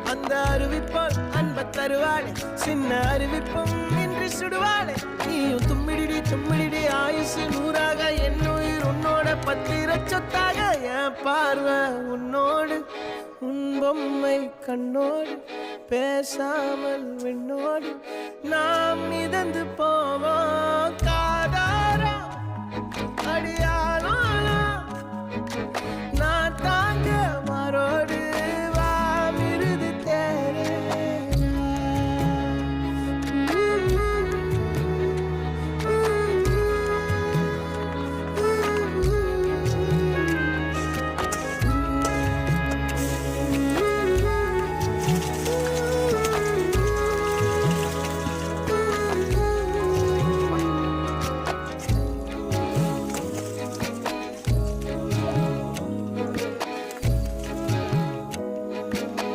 அந்த அறிவிப்போல் அன்ப தருவாளே சின்ன அறிவிப்பும் இன்றி சுடுவாளே நீயும் தும்மிடி ஆயுசு நூறாக என் உயிர் உன்னோட பத்திர சொத்தாக என் பார்வை உன்னோடு உன் பொம்மை கண்ணோடு பேசாமல் விண்ணோடு நாம் மிதந்து போவோம் காதாரா அடியார்